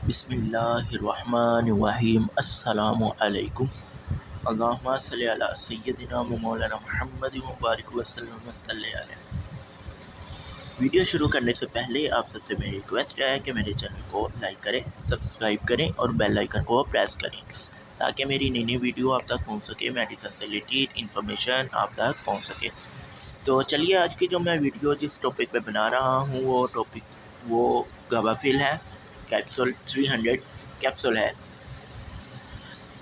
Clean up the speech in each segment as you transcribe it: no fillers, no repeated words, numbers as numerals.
بسم اللہ الرحمن الرحیم۔ السلام علیکم۔ اللہم صلی علی سیدنا و مولانا محمد مبارک وسلم صلی علیہ۔ ویڈیو شروع کرنے سے پہلے آپ سب سے میری ریکویسٹ ہے کہ میرے چینل کو لائک کریں، سبسکرائب کریں اور بیل آئیکن کو پریس کریں تاکہ میری نئی نئی ویڈیو آپ تک پہنچ سکے، میڈیسن سے ریلیٹڈ انفارمیشن آپ تک پہنچ سکے۔ تو چلیے آج کی جو میں ویڈیو جس ٹاپک پہ بنا رہا ہوں وہ گابافل ہے، کیپسول 300 کیپسول ہے،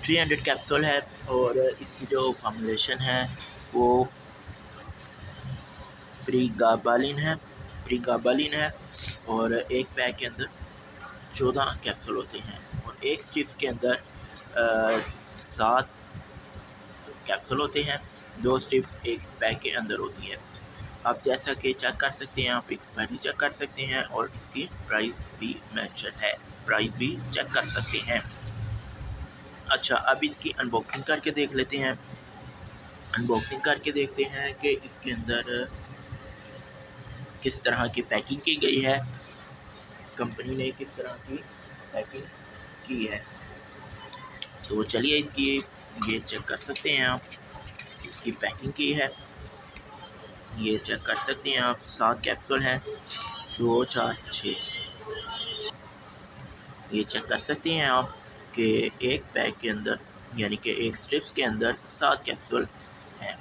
300 کیپسول ہے اور اس کی جو فارمولیشن ہے وہ پریگابالین ہے اور ایک پیک کے اندر 14 کیپسول ہوتے ہیں اور ایک سٹرپس کے اندر 7 کیپسول ہوتے ہیں، 2 سٹرپس ایک پیک کے اندر ہوتی ہے۔ آپ جیسا کہ چیک کر سکتے ہیں، آپ ایکسپائری چیک کر سکتے ہیں اور اس کی پرائس بھی مینشن ہے، پرائس بھی چیک کر سکتے ہیں۔ اچھا، اب اس کی انباکسنگ کر کے دیکھ لیتے ہیں۔ انباکسنگ کر کے دیکھتے ہیں کہ اس کے اندر کس طرح کی پیکنگ کی گئی ہے، کمپنی نے کس طرح کی پیکنگ کی ہے۔ تو چلیے اس کی یہ چیک کر سکتے ہیں آپ، اس کی پیکنگ کی ہے، یہ چیک کر سکتے ہیں آپ۔ 7 کیپسول ہیں، 2 4 6، یہ چیک کر سکتے ہیں آپ کہ ایک پیک کے اندر یعنی کہ ایک سٹرپس کے اندر 7 کیپسول ہیں،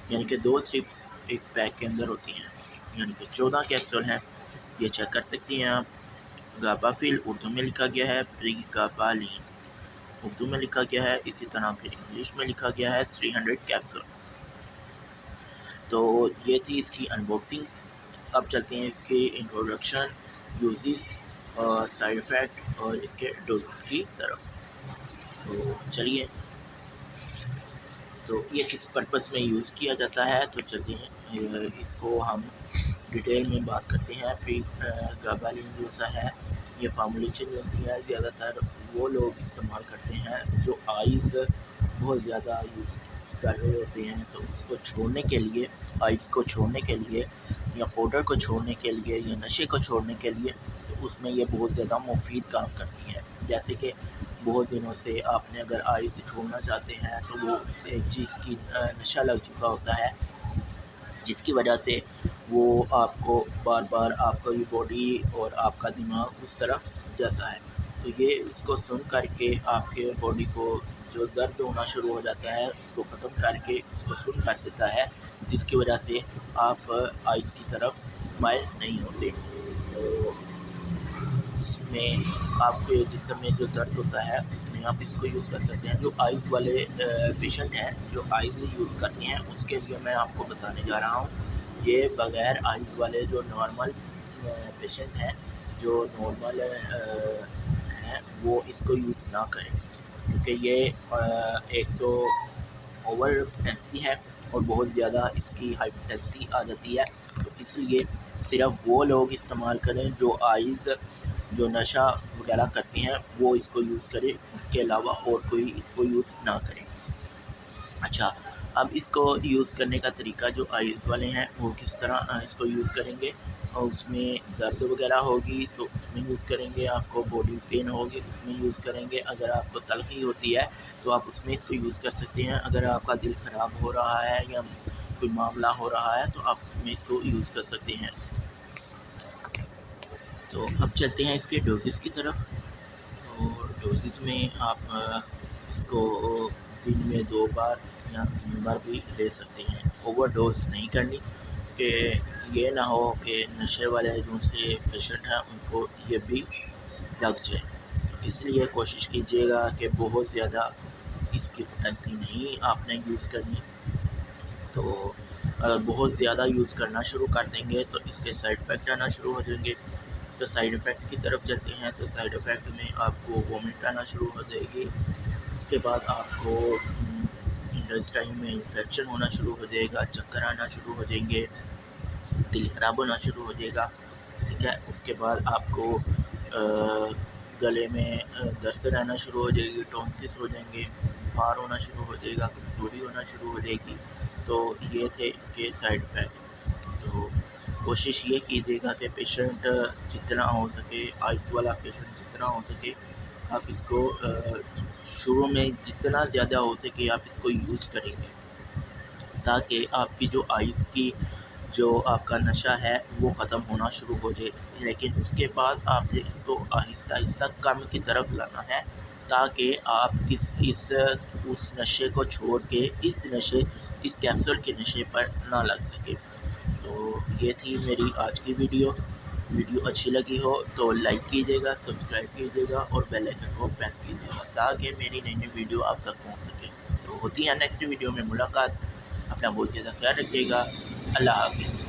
یعنی کہ 2 سٹرپس ایک پیک کے اندر ہوتی ہیں، یعنی کہ 14 کیپسول ہیں، یہ چیک کر سکتے ہیں آپ۔ گابافل اردو میں لکھا گیا ہے، پریگابالین اردو میں لکھا گیا ہے، اسی طرح پھر انگلش میں لکھا گیا ہے 300 کیپسول۔ تو یہ تھی اس کی انباکسنگ۔ اب چلتے ہیں اس کی انٹروڈکشن، یوزز اور سائیڈ افیکٹ اور اس کے ڈوزز کی طرف۔ تو چلیے، تو یہ کس پرپس میں یوز کیا جاتا ہے تو چلتے ہیں اس کو ہم ڈیٹیل میں بات کرتے ہیں۔ پریگابالین جو سا ہے، یہ فارمولیشن جو ہوتی ہے زیادہ تر وہ لوگ استعمال کرتے ہیں جو آئس بہت زیادہ یوز کر رہے ہوتے ہیں، تو اس کو چھوڑنے کے لیے، آئس کو چھوڑنے کے لیے یا پاؤڈر کو چھوڑنے کے لیے یا نشے کو چھوڑنے کے لیے، تو اس میں یہ بہت زیادہ مفید کام کرتی ہے۔ جیسے کہ بہت دنوں سے آپ نے اگر آئس چھوڑنا چاہتے ہیں تو وہ ایک چیز کی نشہ لگ چکا ہوتا ہے، جس کی وجہ سے وہ آپ کو بار بار آپ کا باڈی اور آپ کا دماغ اس طرف جاتا ہے، تو یہ اس کو سن کر کے آپ کے باڈی کو جو درد ہونا شروع ہو جاتا ہے اس کو ختم کر کے اس کو سن کر دیتا ہے، جس کی وجہ سے آپ آئس کی طرف مائل نہیں ہوتے۔ تو اس میں آپ کے جسم میں جو درد ہوتا ہے اس میں آپ اس کو یوز کر سکتے ہیں۔ جو آئس والے پیشنٹ ہیں جو آئس یوز کرتے ہیں اس کے لیے میں آپ کو بتانے جا رہا ہوں، یہ بغیر آئس والے جو نارمل پیشنٹ ہیں، جو نارمل ہیں، وہ اس کو یوز نہ کریں، کیونکہ یہ ایک تو اوور پوٹینسی ہے اور بہت زیادہ اس کی ہائی پوٹینسی آ جاتی ہے، تو اس لیے صرف وہ لوگ استعمال کریں جو آئس جو نشہ وغیرہ کرتے ہیں وہ اس کو یوز کرے، اس کے علاوہ اور کوئی اس کو یوز نہ کرے۔ اچھا، اب اس کو یوز کرنے کا طریقہ جو آئس والے ہیں وہ کس طرح اس کو یوز کریں گے، اور اس میں درد وغیرہ ہوگی تو اس میں یوز کریں گے، آپ کو باڈی پین ہوگی اس میں یوز کریں گے، اگر آپ کو تلخی ہوتی ہے تو آپ اس میں اس کو یوز کر سکتے ہیں، اگر آپ کا دل خراب ہو رہا ہے یا کوئی معاملہ ہو رہا ہے تو آپ اس میں اس کو یوز کر سکتے ہیں۔ تو اب چلتے ہیں اس کے ڈوزز کی طرف۔ اور ڈوزز میں آپ اس کو دن میں 2 بار یا 3 بار بھی لے سکتے ہیں، اوور ڈوز نہیں کرنی کہ یہ نہ ہو کہ نشے والے جو سے پیشنٹ ہیں ان کو یہ بھی لگ جائے، اس لیے کوشش کیجیے گا کہ بہت زیادہ اس کی پوٹینسی نہیں آپ نے یوز کرنی۔ تو اگر بہت زیادہ یوز کرنا شروع کر دیں گے تو اس کے سائڈ افیکٹ آنا شروع ہو جائیں گے۔ تو سائڈ افیکٹ کی طرف چلتے ہیں، تو سائڈ افیکٹ میں آپ کو وومٹ آنا شروع ہو جائے گی، اس کے بعد آپ کو انٹسٹائن میں انفیکشن ہونا شروع ہو جائے گا، چکر آنا شروع ہو جائیں گے، دل خراب ہونا شروع ہو جائے گا، ٹھیک ہے۔ اس کے بعد آپ کو گلے میں درد رہنا شروع ہو جائے گی، ٹونسس ہو جائیں گے، بخار ہونا شروع ہو جائے گا، کمزوری ہونا شروع ہو جائے گی۔ تو یہ تھے اس کے سائڈ افیکٹ۔ تو کوشش یہ کیجیے گا کہ پیشنٹ جتنا ہو سکے، آئس والا پیشنٹ جتنا ہو سکے آپ اس کو شروع میں جتنا زیادہ ہو سکے آپ اس کو یوز کریں گے، تاکہ آپ کی جو آئز کی جو آپ کا نشہ ہے وہ ختم ہونا شروع ہو جائے، لیکن اس کے بعد آپ نے اس کو آہستہ آہستہ کم کی طرف لانا ہے، تاکہ آپ اس نشے کو چھوڑ کے اس کیپسول کے نشے پر نہ لگ سکے۔ تو یہ تھی میری آج کی ویڈیو اچھی لگی ہو تو لائک کیجیے گا، سبسکرائب کیجیے گا اور بیل آئکن کو پریس کیجیے گا، تاکہ میری نئی نئی ویڈیو آپ تک پہنچ سکے۔ تو ہوتی ہے نیکسٹ ویڈیو میں ملاقات، اپنا بہت زیادہ خیال رکھیے گا، اللہ حافظ۔